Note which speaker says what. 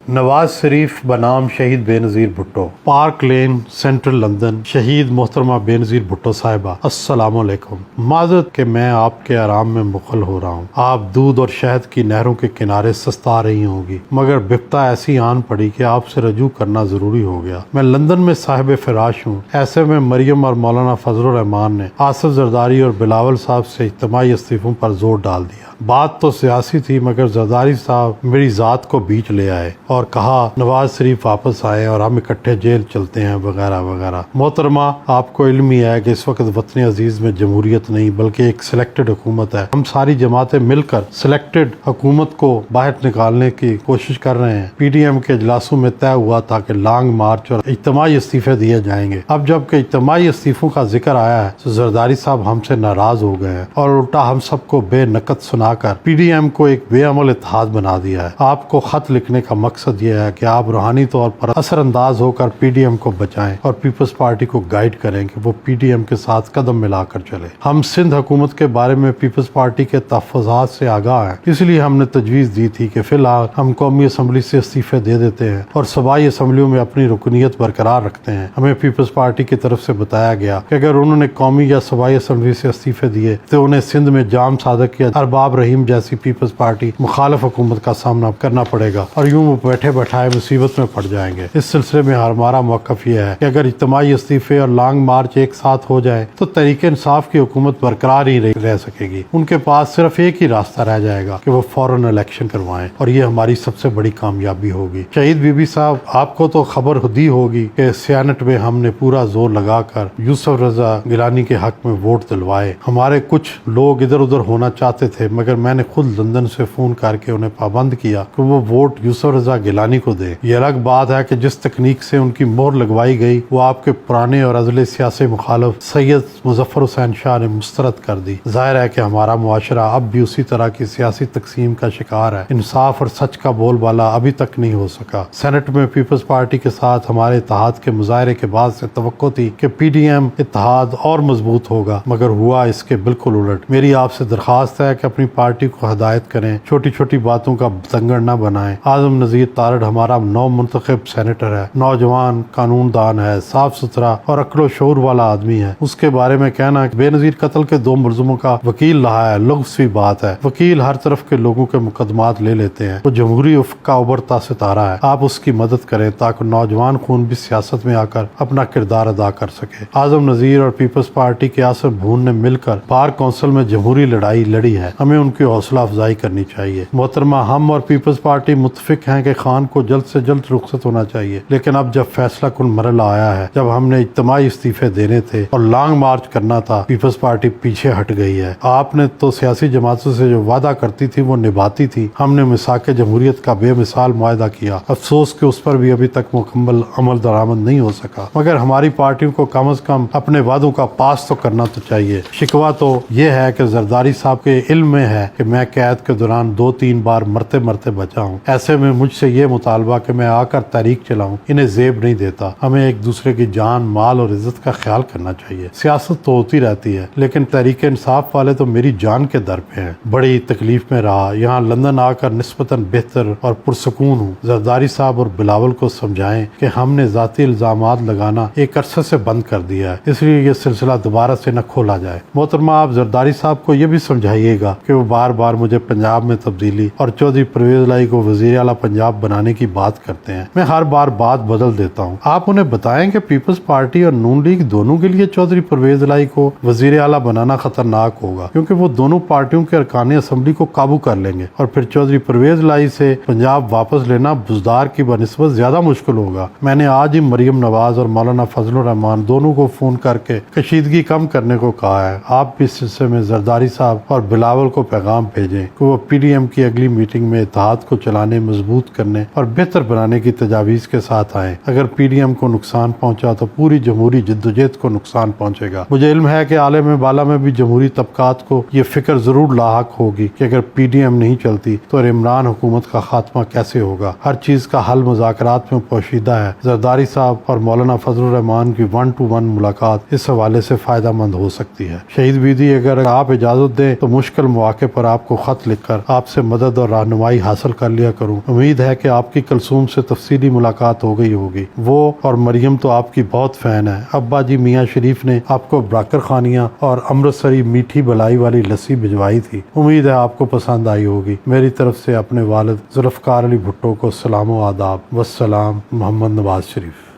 Speaker 1: نواز شریف بنام شہید بے نظیر بھٹو، پارک لین، central London. شہید محترمہ بے نظیر بھٹو صاحبہ، السلام علیکم۔ معذرت کہ میں آپ کے آرام میں مغل ہو رہا ہوں۔ آپ دودھ اور شہد کی نہروں کے کنارے سستا رہی ہوں گی، مگر بپتا ایسی آن پڑی کہ آپ سے رجوع کرنا ضروری ہو گیا۔ میں لندن میں صاحب فراش ہوں۔ ایسے میں مریم اور مولانا فضل الرحمان نے آصف زرداری اور بلاول صاحب سے اجتماعی استعفوں پر زور ڈال دیا۔ بات تو سیاسی تھی، مگر زرداری صاحب میری ذات کو بیچ لے آئے اور کہا نواز شریف واپس آئے اور ہم اکٹھے جیل چلتے ہیں وغیرہ وغیرہ۔ محترمہ، آپ کو علم ہی ہے کہ اس وقت وطن عزیز میں جمہوریت نہیں بلکہ ایک سلیکٹڈ حکومت ہے۔ ہم ساری جماعتیں مل کر سلیکٹڈ حکومت کو باہر نکالنے کی کوشش کر رہے ہیں۔ پی ڈی ایم کے اجلاسوں میں طے ہوا تھا کہ لانگ مارچ اور اجتماعی استعفے دیے جائیں گے۔ اب جب کہ اجتماعی استعفوں کا ذکر آیا ہے تو زرداری صاحب ہم سے ناراض ہو گئے ہیں اور الٹا ہم سب کو بے نقد سنا کر پی ڈی ایم کو ایک بے عمل اتحاد بنا دیا ہے۔ آپ کو خط لکھنے کا مقصد یہ ہے کہ آپ روحانی طور پر اثر انداز ہو کر پی ڈی ایم کو بچائیں اور پیپلز پارٹی کو گائیڈ کریں کہ وہ پی ڈی ایم کے ساتھ قدم ملا کر چلے۔ ہم سندھ حکومت کے بارے میں پیپلز پارٹی کے تحفظات سے آگاہ ہیں، اس لیے ہم نے تجویز دی تھی کہ فی الحال ہم قومی اسمبلی سے استعفے دے دیتے ہیں اور صوبائی اسمبلیوں میں اپنی رکنیت برقرار رکھتے ہیں۔ ہمیں پیپلز پارٹی کی طرف سے بتایا گیا کہ اگر انہوں نے قومی یا صوبائی اسمبلی سے استعفے دیے تو انہیں سندھ میں جام صادق یا ارباب رحیم جیسی پیپلز پارٹی مخالف حکومت کا سامنا کرنا پڑے گا اور یوں وہ بیٹھے بٹھائے مصیبت میں پڑ جائیں گے۔ اس سلسلے میں ہمارا موقف یہ ہے کہ اگر اجتماعی استعفے اور لانگ مارچ ایک ساتھ ہو جائے تو تحریک انصاف کی حکومت برقرار ہی رہ سکے گی۔ ان کے پاس صرف ایک ہی راستہ رہ جائے گا کہ وہ فوراً الیکشن کروائیں اور یہ ہماری سب سے بڑی کامیابی ہوگی۔ شہید بی بی صاحب، آپ کو تو خبر خودی ہوگی کہ سینٹ میں ہم نے پورا زور لگا کر یوسف رضا گیلانی کے حق میں ووٹ دلوائے۔ ہمارے کچھ لوگ ادھر ادھر ہونا چاہتے تھے مگر میں نے خود لندن سے فون کر کے انہیں پابند کیا کہ وہ ووٹ یوسف رضا گیلانی کو دے۔ یہ الگ بات ہے کہ جس تکنیک سے ان کی مہر لگوائی گئی وہ آپ کے پرانے اور ازلی سیاسی مخالف سید مظفر حسین شاہ نے مسترد کر دی۔ ظاہر ہے کہ ہمارا معاشرہ اب بھی اسی طرح کی سیاسی تقسیم کا شکار ہے۔ انصاف اور سچ کا بول بالا ابھی تک نہیں ہو سکا۔ سینٹ میں پیپلز پارٹی کے ساتھ ہمارے اتحاد کے مظاہرے کے بعد سے توقع تھی کہ پی ڈی ایم اتحاد اور مضبوط ہوگا، مگر ہوا اس کے بالکل الٹ۔ میری آپ سے درخواست ہے کہ اپنی پارٹی کو ہدایت کریں، چھوٹی چھوٹی باتوں کا بتنگڑ نہ بنائیں۔ اعظم نذیر تارڑ ہمارا نو منتخب سینیٹر ہے، نوجوان، قانون دان ہے، صاف ستھرا اور عقل و شعور والا آدمی ہے۔ اس کے بارے میں کہنا کہ بے نظیر قتل کے 2 ملزموں کا وکیل رہا ہے لغزی بات ہے۔ وکیل ہر طرف کے لوگوں کے مقدمات لے لیتے ہیں، وہ جمہوری افق کا ابھرتا ستارہ ہے۔ آپ اس کی مدد کریں تاکہ نوجوان خون بھی سیاست میں آ کر اپنا کردار ادا کر سکے۔ اعظم نذیر اور پیپلز پارٹی کے آصف بھون نے مل کر بار کونسل میں جمہوری لڑائی لڑی ہے، ہمیں ان کی حوصلہ افزائی کرنی چاہیے۔ محترمہ، ہم اور پیپلز پارٹی متفق ہیں کہ خان کو جلد سے جلد رخصت ہونا چاہیے، لیکن اب جب فیصلہ کن مرحلہ آیا ہے، جب ہم نے اجتماعی استعفے دینے تھے اور لانگ مارچ کرنا تھا، پیپلز پارٹی پیچھے ہٹ گئی ہے۔ آپ نے تو سیاسی جماعتوں سے جو وعدہ کرتی تھی وہ نبھاتی تھی۔ ہم نے میثاق جمہوریت کا بے مثال معاہدہ کیا، افسوس کہ اس پر بھی ابھی تک مکمل عمل درآمد نہیں ہو سکا، مگر ہماری پارٹیوں کو کم از کم اپنے وعدوں کا پاس تو کرنا تو چاہیے۔ شکوہ تو یہ ہے کہ زرداری صاحب کے علم میں ہے کہ میں قید کے دوران 2-3 بار مرتے مرتے بچا ہوں۔ ایسے میں مجھ سے یہ مطالبہ کہ میں آ کر تحریک چلاؤں انہیں زیب نہیں دیتا۔ ہمیں ایک دوسرے کی جان، مال اور عزت کا خیال کرنا چاہیے۔ سیاست تو ہوتی رہتی ہے لیکن تحریک انصاف والے تو میری جان کے در پہ ہیں۔ بڑی تکلیف میں رہا، یہاں لندن آ کر نسبتاً بہتر اور پرسکون ہوں۔ زرداری صاحب اور بلاول کو سمجھائیں کہ ہم نے ذاتی الزامات لگانا ایک عرصے سے بند کر دیا ہے، اس لیے یہ سلسلہ دوبارہ سے نہ کھولا جائے۔ محترمہ، آپ زرداری صاحب کو یہ بھی سمجھائیے گا کہ وہ بار بار مجھے پنجاب میں تبدیلی اور چودھری پرویز الہی کو وزیر اعلیٰ پنجاب بنانے کی بات کرتے ہیں۔ میں ہر بار بات بدل دیتا ہوں۔ آپ انہیں بتائیں کہ پیپلز پارٹی اور نون لیگ دونوں کے لیے چودھری پرویز الہی کو وزیر اعلیٰ بنانا خطرناک ہوگا، کیونکہ وہ دونوں پارٹیوں کے ارکان اسمبلی کو قابو کر لیں گے اور پھر چودھری پرویز الہی سے پنجاب واپس لینا بزدار کی بنسبت زیادہ مشکل ہوگا۔ میں نے آج ہی مریم نواز اور مولانا فضل الرحمان دونوں کو فون کر کے کشیدگی کم کرنے کو کہا ہے۔ آپ بھی اس سلسلے میں زرداری صاحب اور بلاول کو پیغام بھیجیں کہ وہ پی ڈی ایم کی اگلی میٹنگ میں اتحاد کو چلانے، مضبوط کرنے اور بہتر بنانے کی تجاویز کے ساتھ آئیں۔ اگر پی ڈی ایم کو نقصان پہنچا تو پوری جمہوری جدوجہد کو نقصان پہنچے گا۔ مجھے علم ہے کہ عالم بالا میں بھی جمہوری طبقات کو یہ فکر ضرور لاحق ہوگی کہ اگر پی ڈی ایم نہیں چلتی تو عمران حکومت کا خاتمہ کیسے ہوگا۔ ہر چیز کا حل مذاکرات میں پوشیدہ ہے۔ زرداری صاحب اور مولانا فضل الرحمان کی 1 to 1 ملاقات اس حوالے سے فائدہ مند ہو سکتی ہے۔ شہید بیدی، اگر آپ اجازت دیں تو مشکل مواقع پر آپ کو خط لکھ کر آپ سے مدد اور رہنمائی حاصل کر لیا کروں۔ امید ہے ہے کہ آپ کی کلثوم سے تفصیلی ملاقات ہو گئی ہوگی، وہ اور مریم تو آپ کی بہت فین ہے۔ ابا جی میاں شریف نے آپ کو براکر خانیاں اور امرتسری میٹھی بلائی والی لسی بھجوائی تھی، امید ہے آپ کو پسند آئی ہوگی۔ میری طرف سے اپنے والد ذوالفقار علی بھٹو کو سلام و آداب۔ والسلام، محمد نواز شریف۔